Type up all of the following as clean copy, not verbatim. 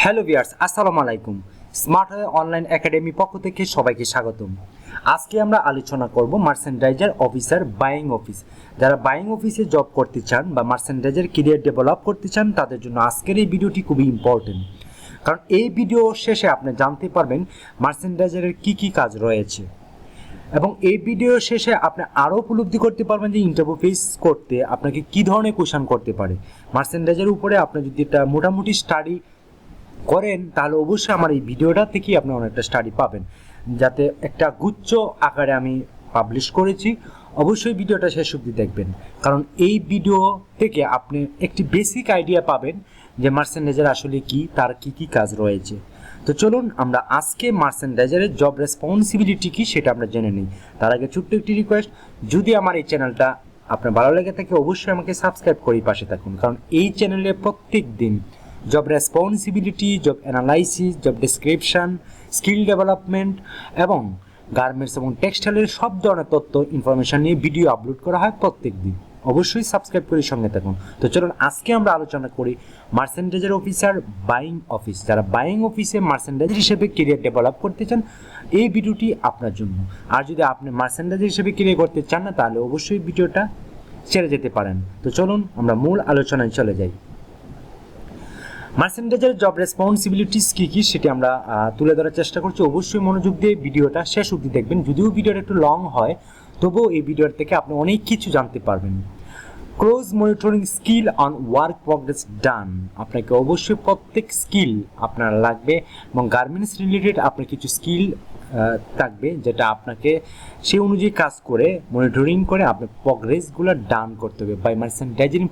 Hello viewers, আসসালামু আলাইকুম। Smart way online academy পক্ষ থেকে সবাইকে স্বাগতম। আজকে আমরা আলোচনা করব মার্চেন্ডাইজার অফিসার বাইং অফিস। যারা বাইং অফিসে জব করতে চান বা মার্চেন্ডাইজার ক্যারিয়ার ডেভেলপ করতে চান তাদের জন্য আজকের এই ভিডিওটি খুবই ইম্পর্টেন্ট, কারণ এই ভিডিও শেষে আপনি জানতে পারবেন মার্চেন্ডাইজারের কি কাজ রয়েছে এবং এই ভিডিও শেষে আপনি আরও উপলব্ধি করতে পারবেন যে ইন্টারভিউ ফেস করতে আপনাকে কী ধরনের কোয়েশ্চন করতে পারে। মার্চেন্ডাইজারের উপরে আপনি যদি এটা মোটামুটি স্টাডি করেন তাহলে অবশ্যই আমার এই ভিডিওটা থেকেই আপনি অনেকটা স্টাডি পাবেন, যাতে একটা গুচ্ছ আকারে আমি পাবলিশ করেছি। অবশ্যই ভিডিওটা শেষ অবধি দেখবেন, কারণ এই ভিডিও থেকে আপনি একটি বেসিক আইডিয়া পাবেন যে মার্চেন্ডাইজার আসলে কি, তার কি কাজ রয়েছে। তো চলুন আমরা আজকে মার্চেন্ডাইজারের জব রেসপন্সিবিলিটি কি সেটা আমরা জেনে নিই। তার আগে ছোট্ট একটি রিকোয়েস্ট, যদি আমার এই চ্যানেলটা আপনার ভালো লেগে থাকে অবশ্যই আমাকে সাবস্ক্রাইব করে পাশে থাকুন, কারণ এই চ্যানেলে প্রত্যেক দিন job responsibility, job analysis, job description, skill development এবং গার্মেন্টস এবং টেক্সটাইলের সব ধরনের তথ্য ইনফরমেশন নিয়ে ভিডিও আপলোড করা হয় প্রত্যেক দিন। অবশ্যই সাবস্ক্রাইব করে সঙ্গে থাকুন। তো চলুন আজকে আমরা আলোচনা করি মার্চেন্ডাইজার অফিসার বাইং অফিস। যারা বাইং অফিসে মার্চেন্ডাইজার হিসেবে কেরিয়ার ডেভেলপ করতে চান এই ভিডিওটি আপনার জন্য। আর যদি আপনি মার্চেন্ডাইজার হিসেবে কেরিয়ার করতে চান না তাহলে অবশ্যই ভিডিওটা ছেড়ে যেতে পারেন। তো চলুন আমরা মূল আলোচনায় চলে যাই। মার্চেন্ডাইজার জব রেসপন্সিবিলিটিস কি সেটি আমরা তুলে ধরার চেষ্টা করছি। অবশ্যই মনোযোগ দিয়ে ভিডিওটা শেষ অবধি দেখবেন। যদিও ভিডিওটা একটু লং হয় তবুও এই ভিডিওর থেকে আপনি অনেক কিছু জানতে পারবেন। Close monitoring skill on work progress done. আপনাকে অবশ্যই প্রত্যেক স্কিল আপনার লাগবে এবং গার্মেন্টস রিলেটেড আপনার কিছু স্কিল থাকবে যেটা আপনাকে সেই অনুযায়ী কাজ করে মনিটরিং করে আপনার প্রগ্রেসগুলো ডান করতে হবে by merchandising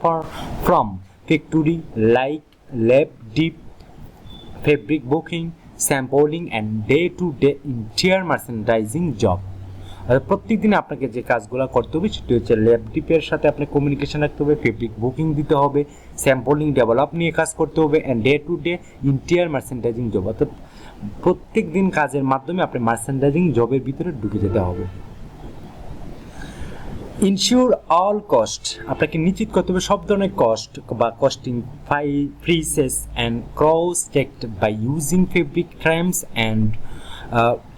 from factory like lab deep fabric booking sampling and day-to-day interior merchandising job। প্রত্যেক দিন আপনাকে যে কাজগুলো করতে হবে সেটি হচ্ছে ল্যাব ডিপের সাথে আপনি কমিউনিকেশন রাখতে হবে, ফেব্রিক বুকিং দিতে হবে, স্যাম্পলিং ডেভেলপ নিয়ে কাজ করতে হবে and day-two-day interior merchandising job. অর্থাৎ প্রত্যেক দিন কাজের মাধ্যমে আপনি মার্চেন্ডাইজিং জবের ভিতরে ঢুকে যেতে হবে। Ensure all cost. আপনাকে নিশ্চিত করতে হবে সব ধরনের কস্ট বা costing prices and cross checked by using fabric trims and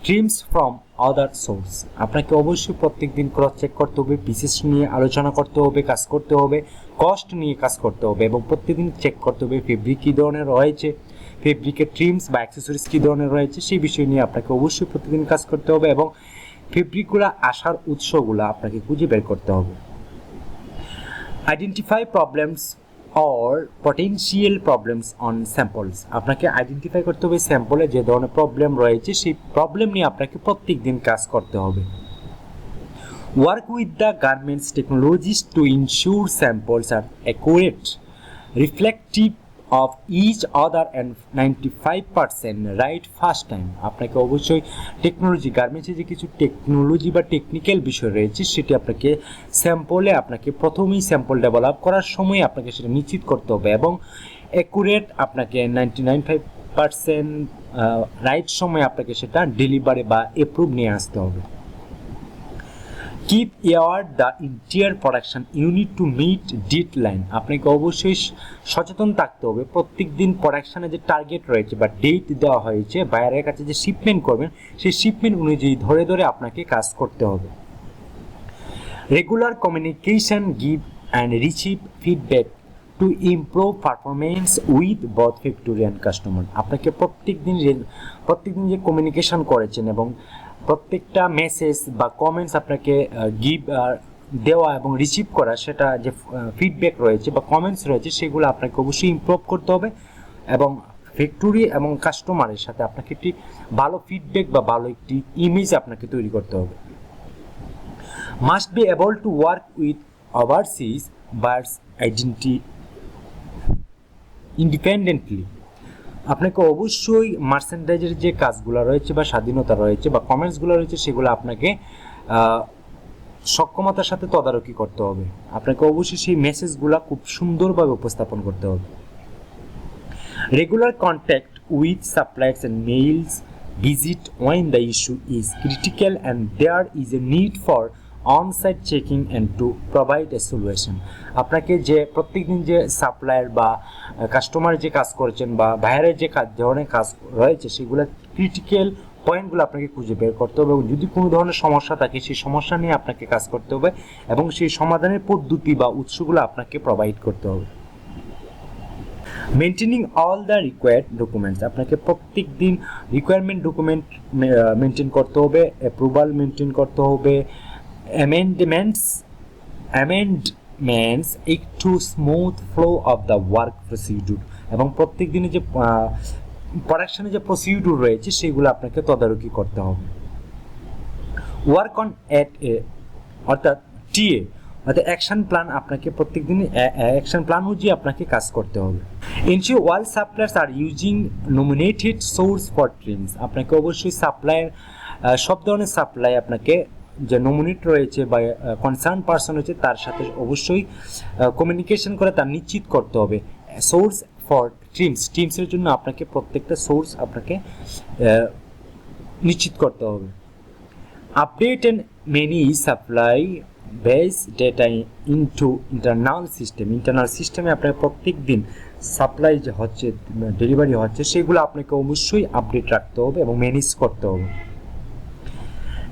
trims from other source. আপনাকে অবশ্যই প্রত্যেক দিন ক্রস চেক করতে হবে, পিসেস নিয়ে আলোচনা করতে হবে, কাজ করতে হবে, কস্ট নিয়ে কাজ করতে হবে এবং প্রত্যেকদিন চেক করতে হবে ফেব্রিক কী ধরনের রয়েছে, ফেব্রিকের ট্রিমস বা অ্যাক্সেসরিজ কী ধরনের রয়েছে সেই বিষয় নিয়ে আপনাকে অবশ্যই প্রতিদিন কাজ করতে হবে এবং ফেব্রিকগুলো আসার উৎসগুলো আপনাকে খুঁজে বের করতে হবে। Identify problems or potential problems on samples. আপনাকে আইডেন্টিফাই করতে হবে স্যাম্পলে যে ধরনের প্রবলেম রয়েছে সেই প্রবলেম নিয়ে আপনাকে প্রত্যেক দিন কাজ করতে হবে। Work with the garments technologies to ensure samples are accurate reflective of each other and 95% right first time। আপনাকে অবশ্যই টেকনোলজি গার্মেন্টসে যে কিছু টেকনোলজি বা টেকনিক্যাল বিষয় রয়েছে সেটি আপনাকে স্যাম্পলে আপনাকে প্রথমেই স্যাম্পল ডেভেলপ করার সময় আপনাকে সেটা নিশ্চিত করতে হবে এবং অ্যাকুরেট আপনাকে 99% রাইট সময় আপনাকে সেটা ডেলিভারি বা অ্যাপ্রুভ নিয়ে আসতে হবে। Keep ear the interior production unit to meet deadline. আপনাকে অবশ্যই সচেতন থাকতে হবে প্রত্যেক দিন প্রোডাকশানে যে টার্গেট রয়েছে বা ডেট দেওয়া হয়েছে বাইরের কাছে যে শিপমেন্ট করবেন সেই শিপমেন্ট অনুযায়ী ধরে ধরে আপনাকে কাজ করতে হবে। Regular communication give and receive feedback to improve performance with both factory and customer. আপনাকে প্রত্যেক দিন যে কমিউনিকেশন করেছেন এবং প্রত্যেকটা মেসেজ বা কমেন্টস আপনাকে দেওয়া এবং রিসিভ করা সেটা যে ফিডব্যাক রয়েছে বা কমেন্টস রয়েছে সেগুলো আপনাকে অবশ্যই ইমপ্রুভ করতে হবে এবং ফ্যাক্টরি এবং কাস্টমারের সাথে আপনাকে একটি ভালো ফিডব্যাক বা ভালো একটি ইমেজ আপনাকে তৈরি করতে হবে। Must be able to work with overseas buyers independently. আপনাকে অবশ্যই মার্চেন্ডাইজের যে কাজগুলো রয়েছে বা স্বাধীনতা রয়েছে বা কমেন্টসগুলো রয়েছে সেগুলো আপনাকে সক্ষমতার সাথে তদারকি করতে হবে। আপনাকে অবশ্যই সেই মেসেজগুলো খুব সুন্দরভাবে উপস্থাপন করতে হবে। Regular contact with suppliers and mails visit when the issue is critical and there is a need for on-site checking and to provide a solution. আপনাকে যে প্রত্যেকদিন যে সাপ্লায়ার বা কাস্টমার যে কাজ করছেন বা বাইরের যে ধরনের কাজ রয়েছে সেগুলো ক্রিটিক্যাল পয়েন্টগুলো আপনাকে খুঁজে বের করতে হবে এবং যদি কোনো ধরনের সমস্যা থাকে সেই সমস্যা নিয়ে আপনাকে কাজ করতে হবে এবং সেই সমাধানের পদ্ধতি বা উৎসগুলো আপনাকে প্রোভাইড করতে হবে। Maintaining all the required documents, আপনাকে প্রত্যেক দিন রিকোয়ারমেন্ট ডকুমেন্ট মেনটেন করতে হবে, অ্যাপ্রুভাল মেনটেন করতে হবে, অ্যামেন্ডমেন্টস একটু smooth flow of the work procedure এবং প্রত্যেক দিনে যে প্রোডাকশনে যে প্রসিডিউর রয়েছে সেগুলো আপনাকে তদারকি করতে হবে। ওয়ার্ক অন অর্থাৎ টিএ অর্থাৎ অ্যাকশন প্ল্যান, আপনাকে প্রত্যেক দিন অ্যাকশন প্ল্যান অনুযায়ী আপনাকে কাজ করতে হবে। Ensure all suppliers are using nominated source for trims, আপনাকে অবশ্যই সাপ্লায়ার সব ধরনের সাপ্লাই আপনাকে যে নমিনেট রয়েছে বা কনসার্ন পারসন রয়েছে তার সাথে অবশ্যই কমিউনিকেশন করে তার নিশ্চিত করতে হবে। সোর্স ফর ট্রিমসের জন্য আপনাকে প্রত্যেকটা সোর্স আপনাকে নিশ্চিত করতে হবে। Update and many supply base data into internal সিস্টেমে আপনাকে প্রত্যেক দিন সাপ্লাই যে হচ্ছে ডেলিভারি হচ্ছে সেগুলো আপনাকে অবশ্যই আপডেট রাখতে হবে এবং ম্যানেজ করতে হবে।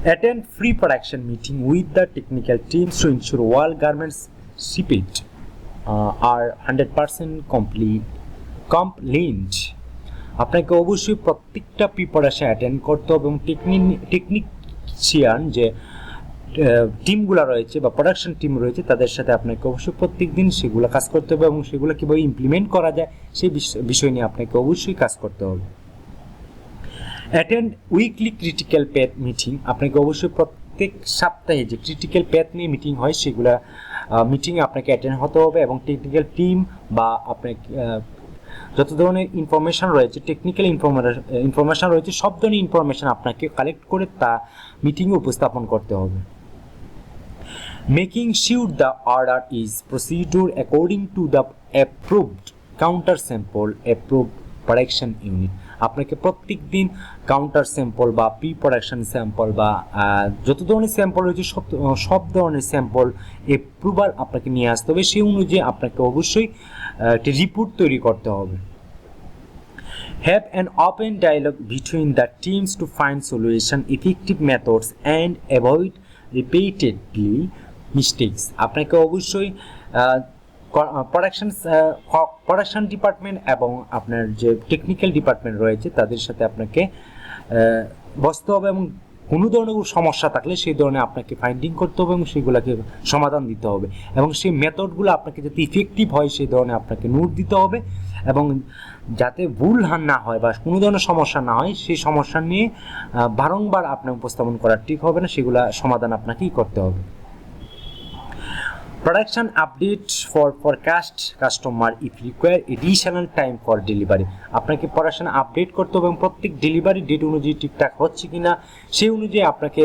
Attend free production meeting with the technical teams to ensure all garments shipment are 100% complete. আপনাকে অবশ্যই প্রত্যেকটা প্রিপারেশন অ্যাটেন্ড করতে হবে এবং টেকনিশিয়ান যে টিমগুলো রয়েছে বা প্রোডাকশন টিম রয়েছে তাদের সাথে আপনাকে অবশ্যই প্রত্যেক দিন সেগুলো কাজ করতে হবে এবং সেগুলো কীভাবে ইমপ্লিমেন্ট করা যায় সেই বিষয় নিয়ে আপনাকে অবশ্যই কাজ করতে হবে। Attend weekly critical path meeting, আপনাকে অবশ্যই প্রত্যেক সপ্তাহে যে ক্রিটিক্যাল প্যাথ নিয়ে মিটিং হয় সেগুলো মিটিংয়ে আপনাকে অ্যাটেন্ড হতে হবে এবং টেকনিক্যাল টিম বা আপনাকে যত ধরনের ইনফরমেশান রয়েছে টেকনিক্যাল ইনফরমেশান রয়েছে সব ধরনের ইনফরমেশান আপনাকে কালেক্ট করে তা মিটিংয়ে উপস্থাপন করতে হবে। Making sure the order is procedure according to the approved counter sample approved production unit, আপনাকে প্রত্যেক দিন কাউন্টার স্যাম্পল বা প্রি প্রোডাকশন স্যাম্পল বা যত ধরনের স্যাম্পল রয়েছে সব ধরনের স্যাম্পল অ্যাপ্রুভাল আপনাকে নিয়ে আসতে হবে, সেই অনুযায়ী আপনাকে অবশ্যই একটি রিপোর্ট তৈরি করতে হবে। Have an open dialog between the teams to find solution effective methods and avoid repeatedly mistakes, আপনাকে অবশ্যই প্রোডাকশন ডিপার্টমেন্ট এবং আপনার যে টেকনিক্যাল ডিপার্টমেন্ট রয়েছে তাদের সাথে আপনাকে বসতে হবে এবং কোনো ধরনের সমস্যা থাকলে সেই ধরনের আপনাকে ফাইন্ডিং করতে হবে এবং সেগুলোকে সমাধান দিতে হবে এবং সেই মেথডগুলো আপনাকে যাতে ইফেক্টিভ হয় সেই ধরনের আপনাকে নোট দিতে হবে এবং যাতে ভুল না হয় বা কোনো ধরনের সমস্যা না হয় সেই সমস্যা নিয়ে বারংবার আপনার উপস্থাপন করা ঠিক হবে না, সেগুলো সমাধান আপনাকেই করতে হবে। Production update for forecast customer if require additional time for delivery, আপনাকে প্রোডাকশন আপডেট করতে হবে এবং প্রত্যেক ডেলিভারি ডেট অনুযায়ী ঠিকঠাক হচ্ছে কিনা সেই অনুযায়ী আপনাকে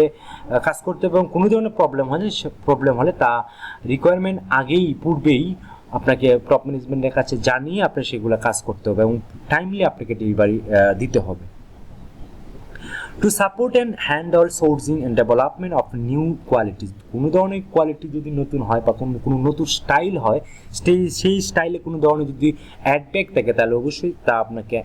কাজ করতে হবে এবং কোনো ধরনের প্রবলেম হলে তা রিকোয়ারমেন্ট আগেই পূর্বেই আপনাকে টপ ম্যানেজমেন্টের কাছে জানিয়ে আপনি সেগুলো কাজ করতে হবে এবং টাইমলি আপনাকে ডেলিভারি দিতে হবে। To support and handle sourcing and development of new qualities, কোনো ধরনের কোয়ালিটি যদি নতুন হয় বা কোনো নতুন স্টাইল হয় সেই স্টাইলে কোনো ধরনের যদি অ্যাডব্যাক থাকে তাহলে অবশ্যই তা আপনাকে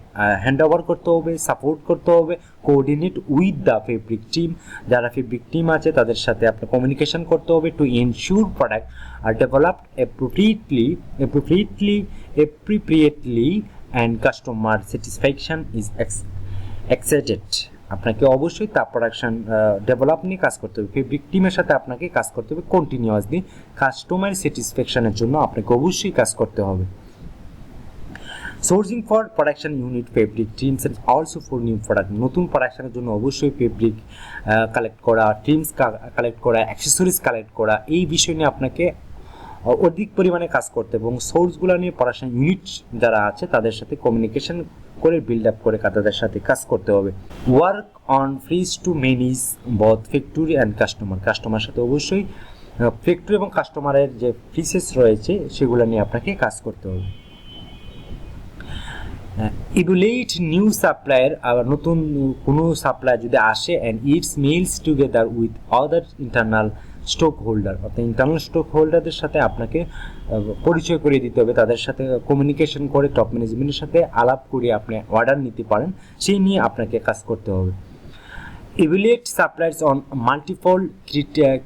হ্যান্ড ওভার করতে হবে, সাপোর্ট করতে হবে, coordinate with the fabric team, যারা ফেব্রিক টিম আছে তাদের সাথে আপনার কমিউনিকেশন করতে হবে to ensure product are developed appropriately and customer satisfaction is exceeded, আপনাকে অবশ্যই তা প্রোডাকশন ডেভেলপ নিয়ে কাজ করতে হবে, ফেব্রিক টিমের সাথে আপনাকে কাজ করতে হবে কন্টিনিউয়াসলি, কাস্টমার স্যাটিসফ্যাকশনের জন্য আপনাকে অবশ্যই কাজ করতে হবে। Sourcing for production unit fabric teams and also for new product, নতুন প্রোডাকশনের জন্য অবশ্যই ফেব্রিক কালেক্ট করা, টিমস কালেক্ট করা, অ্যাক্সেসরিজ কালেক্ট করা, এই বিষয় নিয়ে আপনাকে অধিক পরিমাণে কাজ করতে এবং সোর্সগুলো নিয়ে প্রোডাকশন ইউনিট যারা আছে তাদের সাথে কমিউনিকেশন করে বিল্ড আপ করে তাদের সাথে কাজ করতে হবে। Work on fridge to manage both factory and customer সাথে অবশ্যই ফ্যাক্টরি এবং কাস্টমারের যে ফ্রিসেস রয়েছে সেগুলো নিয়ে আপনাকে কাজ করতে হবে। ইভ্যালুয়েট নিউ সাপ্লায়ার, আবার নতুন কোনো সাপ্লায়ার যদি আসে and its mails together with other internal stakeholder, অর্থাৎ ইন্টারনাল স্টক হোল্ডারদের সাথে আপনাকে পরিচয় করিয়ে দিতে হবে, তাদের সাথে কমিউনিকেশন করে টপ ম্যানেজমেন্টের সাথে আলাপ করে আপনি অর্ডার নিতে পারেন, সেই নিয়ে আপনাকে কাজ করতে হবে। Evaluate suppliers on multiple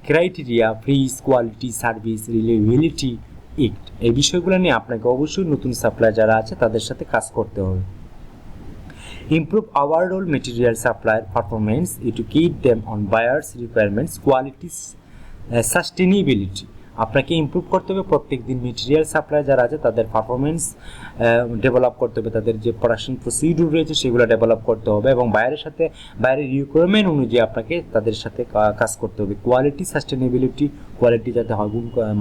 criteria, fees, quality, service, reliability, act. এই বিষয়গুলো নিয়ে আপনাকে অবশ্যই নতুন সাপ্লায়ার যারা আছে তাদের সাথে কাজ করতে হবে। Improve overall material supplier performance, educate them on buyers' requirements, quality, sustainability. আপনাকে ইমপ্রুভ করতে হবে প্রত্যেক দিন মেটেরিয়াল সাপ্লাই যারা আছে তাদের পারফরমেন্স ডেভেলপ করতে হবে, তাদের যে প্রোডাকশন প্রসিডিউর রয়েছে সেগুলো ডেভেলপ করতে হবে এবং বাইরের রিকোয়ারমেন্ট অনুযায়ী আপনাকে তাদের সাথে কাজ করতে হবে। কোয়ালিটি, সাস্টেনেবিলিটি, কোয়ালিটি যাতে হয়,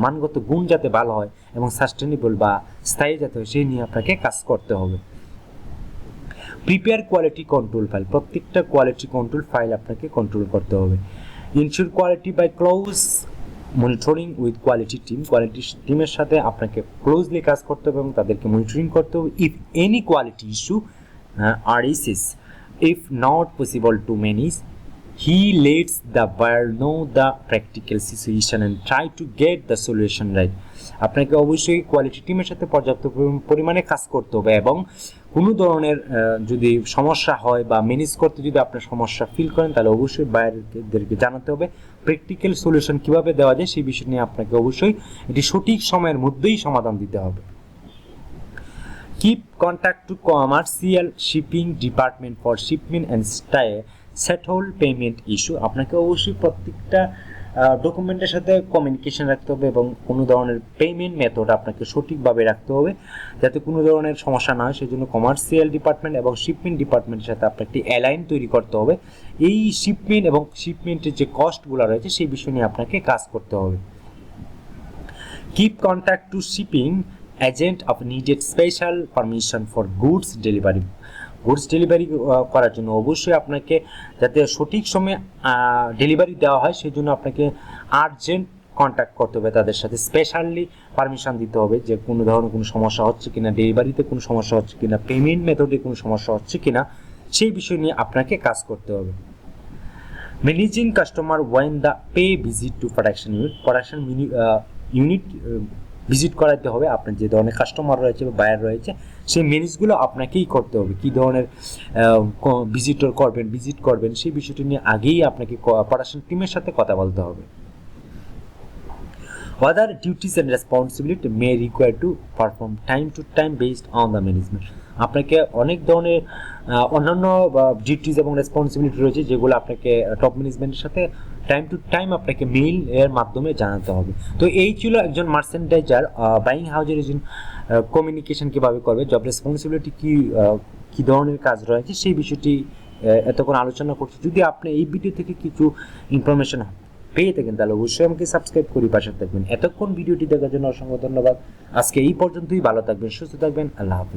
মানগত গুণ যাতে ভালো হয় এবং সাস্টেনেবল বা স্থায়ী যাতে হয় সেই নিয়ে আপনাকে কাজ করতে হবে। প্রিপেয়ার কোয়ালিটি কন্ট্রোল ফাইল, প্রত্যেকটা কোয়ালিটি কন্ট্রোল ফাইল আপনাকে কন্ট্রোল করতে হবে। Ensure quality by close monitoring with quality team, quality টিমের সাথে আপনাকে ক্লোজলি কাজ করতে হবে এবং তাদেরকে মনিটরিং করতে হবে। If any quality issue arises, if not possible to manage, he lets the buyer know the practical situation and try to get the solution right. আপনাকে অবশ্যই কোয়ালিটি টিমের সাথে পর্যাপ্ত পরিমাণে কাজ করতে হবে এবং কোনো ধরনের যদি সমস্যা হয় বা ম্যানেজ করতে যদি আপনার সমস্যা ফিল করেন তাহলে অবশ্যই বায়ারদেরকে জানাতে হবে প্র্যাকটিক্যাল সলিউশন কিভাবে দেওয়া যায় সেই বিষয় নিয়ে আপনাকে অবশ্যই এটি সঠিক সময়ের মধ্যেই সমাধান দিতে হবে। Keep contact to commercial shipping department for shipment and settle payment issue. আপনাকে অবশ্যই প্রত্যেকটা ডকুমেন্টের সাথে কমিউনিকেশন রাখতে হবে এবং কোনো ধরনের পেমেন্ট মেথড আপনাকে সঠিকভাবে রাখতে হবে যাতে কোনো ধরনের সমস্যা না হয়, সেই জন্য কমার্শিয়াল ডিপার্টমেন্ট এবং শিপমেন্ট ডিপার্টমেন্টের সাথে আপনাকে একটি অ্যালাইন তৈরি করতে হবে। এই শিপমেন্ট এবং শিপমেন্টের যে কস্টগুলো রয়েছে সেই বিষয় নিয়ে আপনাকে কাজ করতে হবে। Keep contact to shipping agent of needed special permission for goods delivery. Goods delivery করার জন্য অবশ্যই আপনাকে যাতে সঠিক সময়ে ডেলিভারি দেওয়া হয় সেই জন্য আপনাকে আর্জেন্ট কন্ট্যাক্ট করতে হবে, তাদের সাথে স্পেশালি পারমিশন দিতে হবে যে কোনো ধরনের কোনো সমস্যা হচ্ছে কিনা, ডেলিভারিতে কোনো সমস্যা হচ্ছে কিনা, পেমেন্ট মেথডে কোনো সমস্যা হচ্ছে কিনা সেই বিষয় নিয়ে আপনাকে কাজ করতে হবে। Managing customer when the pay visit to production unit visit করাতে হবে। আপনার যে ধরনের কাস্টমার রয়েছে বা বায়ার রয়েছে সেই ম্যানেজগুলো আপনাকেই করতে হবে, কী ধরনের ভিজিট করবেন সেই বিষয়টি নিয়ে আগেই আপনাকে প্রোডাকশন টিমের সাথে কথা বলতে হবে। Other duties and responsibility may require to perform time to time based on the management. আপনাকে অনেক ধরনের অন্যান্য ডিউটিস এবং রেসপন্সিবিলিটি রয়েছে যেগুলো আপনাকে টপ ম্যানেজমেন্টের সাথে টাইম টু টাইম আপনাকে মেইল এর মাধ্যমে জানাতে হবে। তো এই ছিল একজন মার্চেন্ডাইজার বাইং হাউজের একজন কমিউনিকেশন কীভাবে করবে, জব রেসপন্সিবিলিটি কী ধরনের কাজ রয়েছে সেই বিষয়টি এতক্ষণ আলোচনা করছি। যদি আপনি এই ভিডিও থেকে কিছু ইনফরমেশন পেয়ে থাকেন তাহলে অবশ্যই আমাকে সাবস্ক্রাইব করে পাশে থাকবেন। এতক্ষণ ভিডিওটি দেখার জন্য অসংখ্য ধন্যবাদ। আজকে এই পর্যন্তই, ভালো থাকবেন, সুস্থ থাকবেন, আল্লাহ হাফেজ।